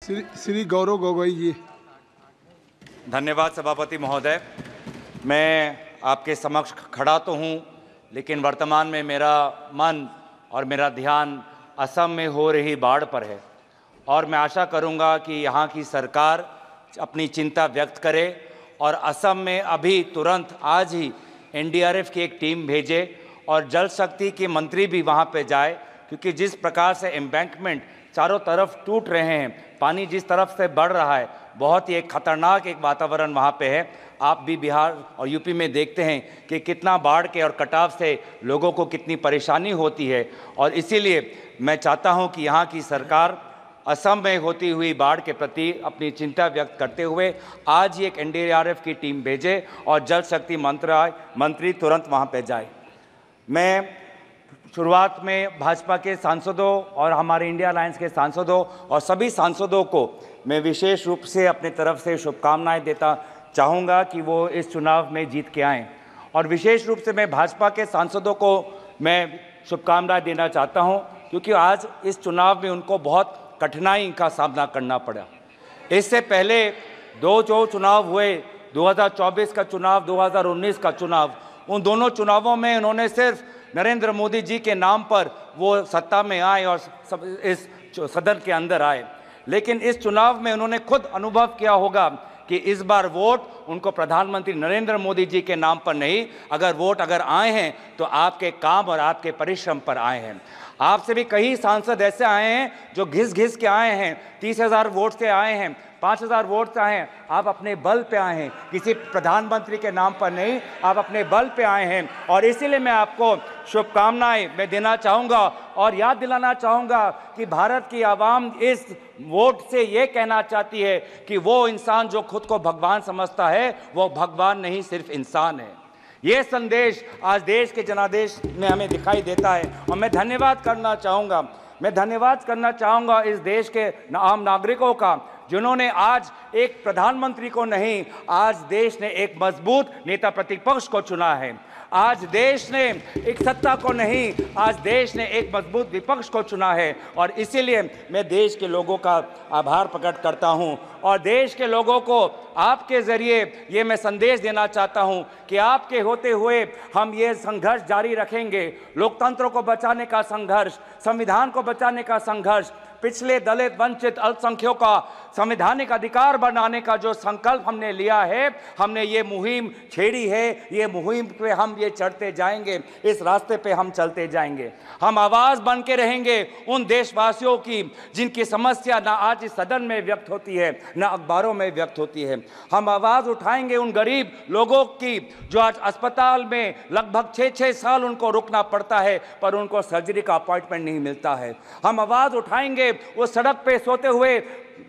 श्री गौरव गोगोई जी। धन्यवाद सभापति महोदय। मैं आपके समक्ष खड़ा तो हूँ, लेकिन वर्तमान में मेरा मन और मेरा ध्यान असम में हो रही बाढ़ पर है और मैं आशा करूँगा कि यहाँ की सरकार अपनी चिंता व्यक्त करे और असम में अभी तुरंत आज ही एनडीआरएफ की एक टीम भेजे और जल शक्ति के मंत्री भी वहाँ पे जाए, क्योंकि जिस प्रकार से एम्बैंकमेंट चारों तरफ टूट रहे हैं, पानी जिस तरफ से बढ़ रहा है, बहुत ही एक खतरनाक एक वातावरण वहाँ पे है। आप भी बिहार और यूपी में देखते हैं कि कितना बाढ़ के और कटाव से लोगों को कितनी परेशानी होती है और इसीलिए मैं चाहता हूँ कि यहाँ की सरकार असम में होती हुई बाढ़ के प्रति अपनी चिंता व्यक्त करते हुए आज ही एक एनडीआरएफ की टीम भेजे और जल शक्ति मंत्री तुरंत वहाँ पे जाए। मैं शुरुआत में भाजपा के सांसदों और हमारे इंडिया अलायंस के सांसदों और सभी सांसदों को मैं विशेष रूप से अपनी तरफ से शुभकामनाएं देता चाहूँगा कि वो इस चुनाव में जीत के आएँ। और विशेष रूप से मैं भाजपा के सांसदों को मैं शुभकामनाएं देना चाहता हूँ, क्योंकि आज इस चुनाव में उनको बहुत कठिनाई का सामना करना पड़ा। इससे पहले दो जो चुनाव हुए, 2024 का चुनाव, 2019 का चुनाव, उन दोनों चुनावों में उन्होंने सिर्फ नरेंद्र मोदी जी के नाम पर वो सत्ता में आए और इस सदन के अंदर आए, लेकिन इस चुनाव में उन्होंने खुद अनुभव किया होगा कि इस बार वोट उनको प्रधानमंत्री नरेंद्र मोदी जी के नाम पर नहीं, अगर आए हैं तो आपके काम और आपके परिश्रम पर आए हैं। आपसे भी कई सांसद ऐसे आए हैं जो घिस घिस के आए हैं, 30,000 वोट से आए हैं, 5,000 वोट से आए हैं। आप अपने बल पे आए हैं, किसी प्रधानमंत्री के नाम पर नहीं, आप अपने बल पे आए हैं और इसीलिए मैं आपको शुभकामनाएं मैं देना चाहूँगा और याद दिलाना चाहूँगा कि भारत की आवाम इस वोट से ये कहना चाहती है कि वो इंसान जो खुद को भगवान समझता है वो भगवान नहीं, सिर्फ इंसान है। ये संदेश आज देश के जनादेश में हमें दिखाई देता है और मैं धन्यवाद करना चाहूँगा इस देश के आम नागरिकों का, जिन्होंने आज एक प्रधानमंत्री को नहीं, आज देश ने एक मजबूत नेता प्रतिपक्ष को चुना है। आज देश ने एक सत्ता को नहीं, आज देश ने एक मजबूत विपक्ष को चुना है और इसीलिए मैं देश के लोगों का आभार प्रकट करता हूं और देश के लोगों को आपके ज़रिए ये मैं संदेश देना चाहता हूं कि आपके होते हुए हम ये संघर्ष जारी रखेंगे। लोकतंत्र को बचाने का संघर्ष, संविधान को बचाने का संघर्ष, पिछले दलित वंचित अल्पसंख्यकों का संवैधानिक अधिकार बनाने का जो संकल्प हमने लिया है, हमने ये मुहिम छेड़ी है, ये मुहिम पे हम ये चढ़ते जाएंगे, इस रास्ते पे हम चलते जाएंगे। हम आवाज़ बन के रहेंगे उन देशवासियों की जिनकी समस्या ना आज इस सदन में व्यक्त होती है ना अखबारों में व्यक्त होती है। हम आवाज़ उठाएंगे उन गरीब लोगों की जो आज अस्पताल में लगभग 6-6 साल उनको रुकना पड़ता है पर उनको सर्जरी का अपॉइंटमेंट नहीं मिलता है। हम आवाज़ उठाएंगे वो सड़क पे सोते हुए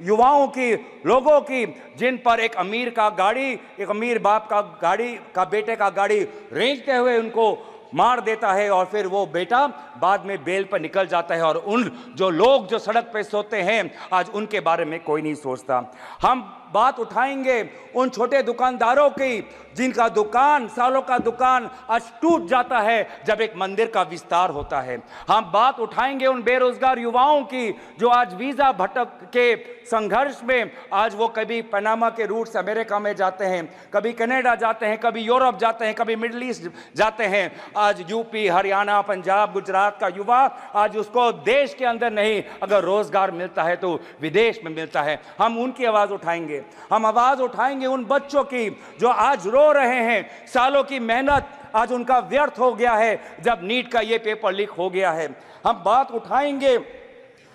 युवाओं की, लोगों की, जिन पर एक अमीर बाप का गाड़ी का बेटे का गाड़ी रेंगते हुए उनको मार देता है और फिर वो बेटा बाद में बेल पर निकल जाता है और उन जो लोग जो सड़क पे सोते हैं आज उनके बारे में कोई नहीं सोचता। हम बात उठाएंगे उन छोटे दुकानदारों की जिनका दुकान, सालों का दुकान आज टूट जाता है जब एक मंदिर का विस्तार होता है। हम बात उठाएंगे उन बेरोजगार युवाओं की जो आज वीज़ा भटक के संघर्ष में आज वो कभी पनामा के रूट से अमेरिका में जाते हैं, कभी कनाडा जाते हैं, कभी यूरोप जाते हैं, कभी मिडिल ईस्ट जाते हैं। आज यूपी, हरियाणा, पंजाब, गुजरात का युवा आज उसको देश के अंदर नहीं, अगर रोजगार मिलता है तो विदेश में मिलता है। हम उनकी आवाज़ उठाएंगे। हम आवाज़ उठाएंगे उन बच्चों की जो आज रो रहे हैं, सालों की मेहनत आज उनका व्यर्थ हो गया है जब नीट का ये पेपर लीक हो गया है। हम बात उठाएंगे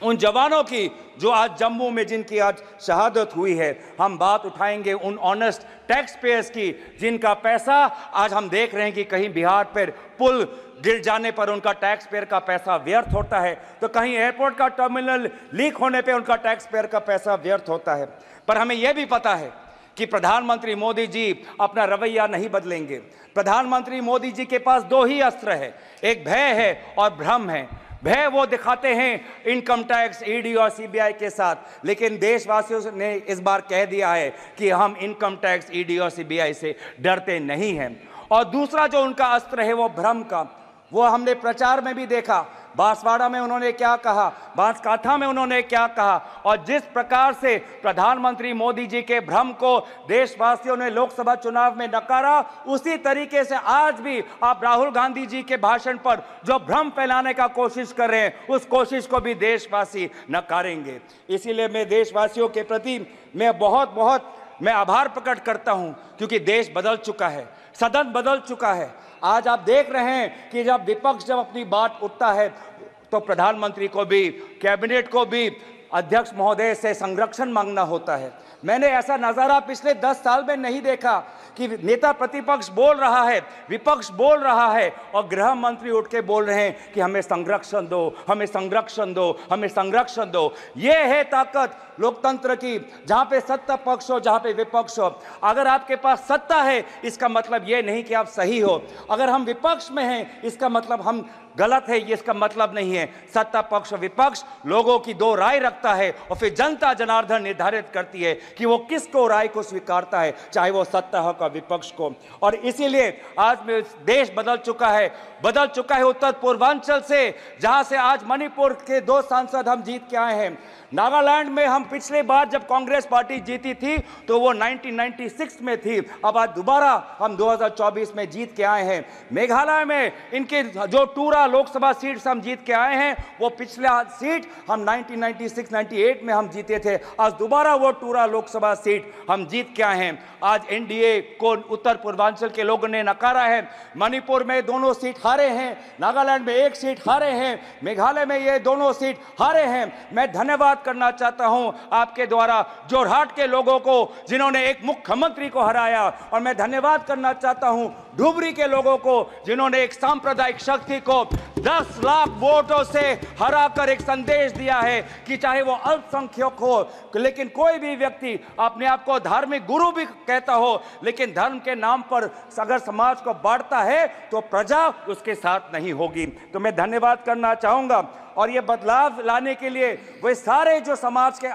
उन जवानों की जो आज जम्मू में जिनकी आज शहादत हुई है। हम बात उठाएंगे उन ऑनेस्ट टैक्स पेयर्स की जिनका पैसा आज हम देख रहे हैं कि कहीं बिहार पर पुल गिर जाने पर उनका टैक्स पेयर का पैसा व्यर्थ होता है, तो कहीं एयरपोर्ट का टर्मिनल लीक होने पे उनका टैक्स पेयर का पैसा व्यर्थ होता है। पर हमें यह भी पता है कि प्रधानमंत्री मोदी जी अपना रवैया नहीं बदलेंगे। प्रधानमंत्री मोदी जी के पास दो ही अस्त्र है, एक भय है और भ्रम है। भय वो दिखाते हैं इनकम टैक्स, ईडी और सीबीआई के साथ, लेकिन देशवासियों ने इस बार कह दिया है कि हम इनकम टैक्स, ईडी और सीबीआई से डरते नहीं हैं। और दूसरा जो उनका अस्त्र है वो भ्रम का। वो हमने प्रचार में भी देखा बांसवाड़ा में उन्होंने क्या कहा, बांसकाठा में उन्होंने क्या कहा, और जिस प्रकार से प्रधानमंत्री मोदी जी के भ्रम को देशवासियों ने लोकसभा चुनाव में नकारा, उसी तरीके से आज भी आप राहुल गांधी जी के भाषण पर जो भ्रम फैलाने का कोशिश कर रहे हैं, उस कोशिश को भी देशवासी नकारेंगे। इसीलिए मैं देशवासियों के प्रति मैं बहुत आभार प्रकट करता हूं, क्योंकि देश बदल चुका है, सदन बदल चुका है। आज आप देख रहे हैं कि जब विपक्ष जब अपनी बात उठता है तो प्रधानमंत्री को भी, कैबिनेट को भी अध्यक्ष महोदय से संरक्षण मांगना होता है। मैंने ऐसा नज़ारा पिछले 10 साल में नहीं देखा कि नेता प्रतिपक्ष बोल रहा है, विपक्ष बोल रहा है और गृह मंत्री उठ के बोल रहे हैं कि हमें संरक्षण दो, हमें संरक्षण दो, हमें संरक्षण दो। ये है ताकत लोकतंत्र की, जहाँ पे सत्ता पक्ष हो, जहाँ पे विपक्ष हो। अगर आपके पास सत्ता है, इसका मतलब ये नहीं कि आप सही हो। अगर हम विपक्ष में हैं, इसका मतलब हम गलत है, ये इसका मतलब नहीं है। सत्ता पक्ष और विपक्ष लोगों की दो राय रखता है और फिर जनता जनार्दन निर्धारित करती है कि वो किसको राय को स्वीकारता है, चाहे वो सत्ता हो का विपक्ष को। और इसीलिए आज में देश बदल चुका है उत्तर पूर्वांचल से, जहां से आज मणिपुर के 2 सांसद हम जीत के आए हैं। नागालैंड में हम पिछले बार जब कांग्रेस पार्टी जीती थी तो वो 1996 में थी, अब आज दोबारा हम 2024 में जीत के आए हैं। मेघालय में इनके जो टूरा लोकसभा सीट हम जीत के आए हैं, वो पिछला सीट हम 1996-98 में हम जीते थे, आज दोबारा वो टूरा लोकसभा सीट हम जीत के आए हैं। आज एनडीए को उत्तर पूर्वांचल के लोगों ने नकारा है। मणिपुर में दोनों सीट हारे हैं, नागालैंड में 1 सीट हारे हैं, मेघालय में ये दोनों सीट हारे हैं। मैं धन्यवाद करना चाहता हूं आपके द्वारा जोरहाट के लोगों को, जिन्होंने एक मुख्यमंत्री को हराया, और मैं धन्यवाद करना चाहता हूं धुबरी के लोगों को, जिन्होंने एक सांप्रदायिक शक्ति को 10 लाख वोटों से हराकर एक संदेश दिया है कि चाहे वो अल्पसंख्यक हो, लेकिन कोई भी व्यक्ति अपने आप को धार्मिक गुरु भी कहता हो, लेकिन धर्म के नाम पर अगर समाज को बांटता है तो प्रजा उसके साथ नहीं होगी। तो मैं धन्यवाद करना चाहूंगा। और ये बदलाव लाने के लिए वे सारे जो समाज के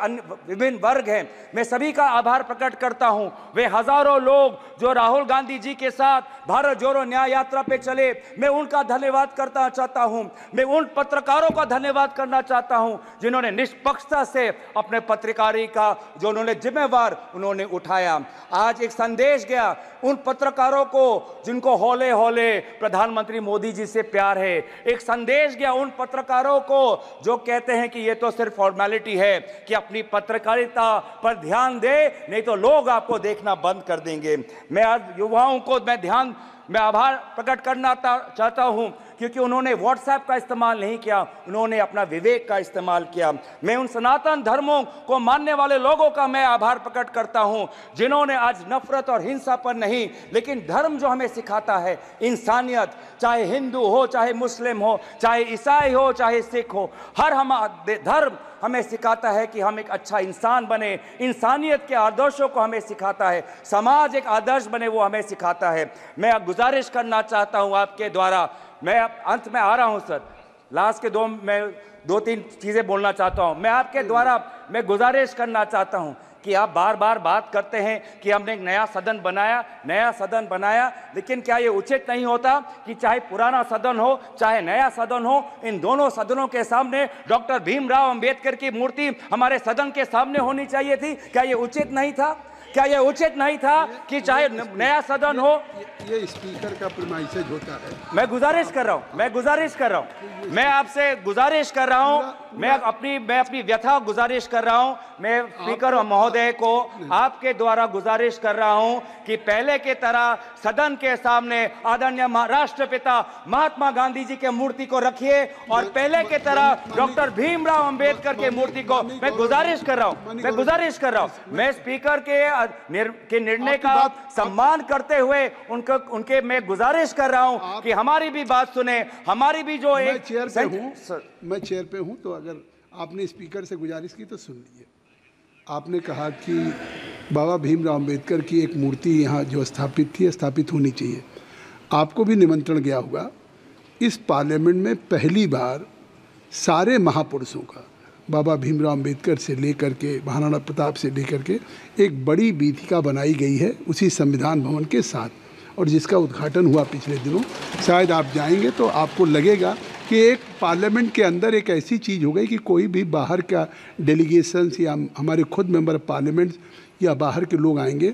विभिन्न वर्ग हैं, मैं सभी का आभार प्रकट करता हूं। वे हजारों लोग जो राहुल गांधी जी के साथ भारत जोड़ो न्याय यात्रा पे चले, मैं उनका धन्यवाद करना चाहता हूं। मैं उन पत्रकारों का धन्यवाद करना चाहता हूं जिन्होंने निष्पक्षता से अपने पत्रकारी का जो उन्होंने जिम्मेवार उन्होंने उठाया। आज एक संदेश गया उन पत्रकारों को जिनको हौले हौले प्रधानमंत्री मोदी जी से प्यार है। एक संदेश गया उन पत्रकारों को जो कहते हैं कि ये तो सिर्फ फॉर्मेलिटी है, कि अपनी पत्रकारिता पर ध्यान दे, नहीं तो लोग आपको देखना बंद कर देंगे। मैं आज युवाओं को मैं आभार प्रकट करना चाहता हूं, क्योंकि उन्होंने व्हाट्सएप का इस्तेमाल नहीं किया, उन्होंने अपना विवेक का इस्तेमाल किया। मैं उन सनातन धर्मों को मानने वाले लोगों का मैं आभार प्रकट करता हूं, जिन्होंने आज नफरत और हिंसा पर नहीं, लेकिन धर्म जो हमें सिखाता है इंसानियत, चाहे हिंदू हो, चाहे मुस्लिम हो, चाहे ईसाई हो, चाहे सिख हो, हर धर्म हमें सिखाता है कि हम एक अच्छा इंसान बने। इंसानियत के आदर्शों को हमें सिखाता है, समाज एक आदर्श बने वो हमें सिखाता है। मैं गुजारिश करना चाहता हूं आपके द्वारा, मैं अंत में आ रहा हूं सर, लास्ट के मैं 2-3 चीज़ें बोलना चाहता हूं। मैं आपके द्वारा मैं गुजारिश करना चाहता हूं कि आप बार बार बात करते हैं कि हमने एक नया सदन बनाया, लेकिन क्या ये उचित नहीं होता कि चाहे पुराना सदन हो चाहे नया सदन हो, इन दोनों सदनों के सामने डॉक्टर भीमराव अंबेडकर की मूर्ति हमारे सदन के सामने होनी चाहिए थी? क्या ये उचित नहीं था? क्या यह उचित नहीं था कि चाहे नया सदन हो? ये स्पीकर का प्रीमाइसेज होता है। मैं गुजारिश कर रहा हूं, मैं आपसे गुजारिश कर रहा हूं, मैं अपनी व्यथा गुजारिश कर रहा हूं। मैं स्पीकर महोदय को आपके द्वारा गुजारिश कर रहा हूं कि पहले के तरह सदन के सामने आदरणीय राष्ट्रपिता महात्मा गांधी जी के मूर्ति को रखिए, और पहले के तरह डॉक्टर भीमराव अंबेडकर के मूर्ति को मैं गुजारिश कर रहा हूं। मैं स्पीकर के निर्णय का सम्मान करते हुए उनके मैं गुजारिश कर रहा हूं कि हमारी भी बात सुने, हमारी भी जो मैं चेयर पे हूं, तो अगर आपने स्पीकर से गुजारिश की तो सुन लीजिए। आपने कहा कि बाबा भीमराव अंबेडकर की एक मूर्ति यहाँ जो स्थापित होनी चाहिए। आपको भी निमंत्रण गया होगा। इस पार्लियामेंट में पहली बार सारे महापुरुषों का, बाबा भीमराव अंबेडकर से लेकर के महाराणा प्रताप से लेकर के, एक बड़ी वीथिका बनाई गई है उसी संविधान भवन के साथ, और जिसका उद्घाटन हुआ पिछले दिनों। शायद आप जाएंगे तो आपको लगेगा कि एक पार्लियामेंट के अंदर एक ऐसी चीज़ हो गई कि कोई भी बाहर का डेलीगेशंस या हमारे खुद मेंबर ऑफ पार्लियामेंट या बाहर के लोग आएंगे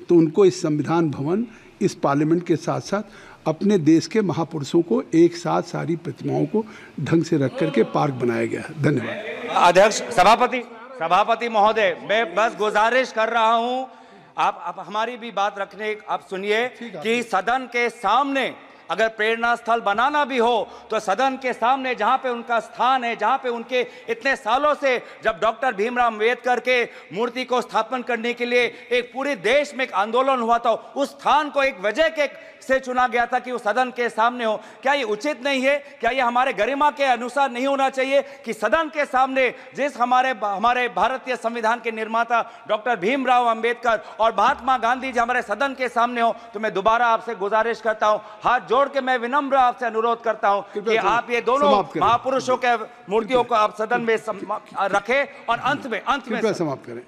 तो उनको इस संविधान भवन, इस पार्लियामेंट के साथ साथ अपने देश के महापुरुषों को एक साथ सारी प्रतिमाओं को ढंग से रख करके पार्क बनाया गया है। धन्यवाद। अध्यक्ष सभापति महोदय, मैं बस गुजारिश कर रहा हूं, आप हमारी भी बात रखने, आप सुनिए कि सदन के सामने अगर प्रेरणा स्थल बनाना भी हो तो सदन के सामने जहां पे उनका स्थान है, जहां पे उनके इतने सालों से जब डॉक्टर भीमराव अंबेडकर के मूर्ति को स्थापन करने के लिए एक पूरे देश में एक आंदोलन हुआ था, उस स्थान को एक वजह के से चुना गया था कि वो सदन के सामने हो। क्या ये उचित नहीं है? क्या ये हमारे गरिमा के अनुसार नहीं होना चाहिए कि सदन के सामने जिस हमारे भारतीय संविधान के निर्माता डॉक्टर भीमराव अंबेडकर और महात्मा गांधी जी हमारे सदन के सामने हो? तो मैं दोबारा आपसे गुजारिश करता हूं, हाथ जोड़ के मैं विनम्र आपसे अनुरोध करता हूं कि आप ये दोनों महापुरुषों के मूर्तियों को आप सदन में रखें और अंत में समाप्त करें।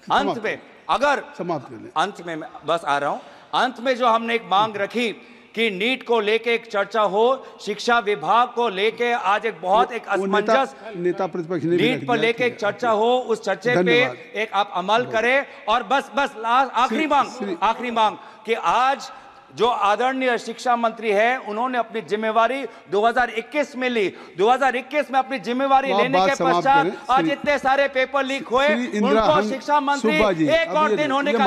अंत में अगर समाप्त कर लें, अंत में बस आ रहा हूं, अंत में जो हमने एक मांग रखी कि नीट को लेके एक चर्चा हो, शिक्षा विभाग को लेके आज एक बहुत एक असमंजस नेता प्रतिपक्ष ने नीट पर लेके एक चर्चा हो, उस चर्चे पे एक आप अमल करें। और बस आखिरी मांग कि आज जो आदरणीय शिक्षा मंत्री है उन्होंने अपनी जिम्मेवारी 2021 में ली, 2021 में अपनी जिम्मेवारी लेने के पश्चात आज इतने सारे पेपर लीक हुए, उनको शिक्षा मंत्री एक और दिन होने का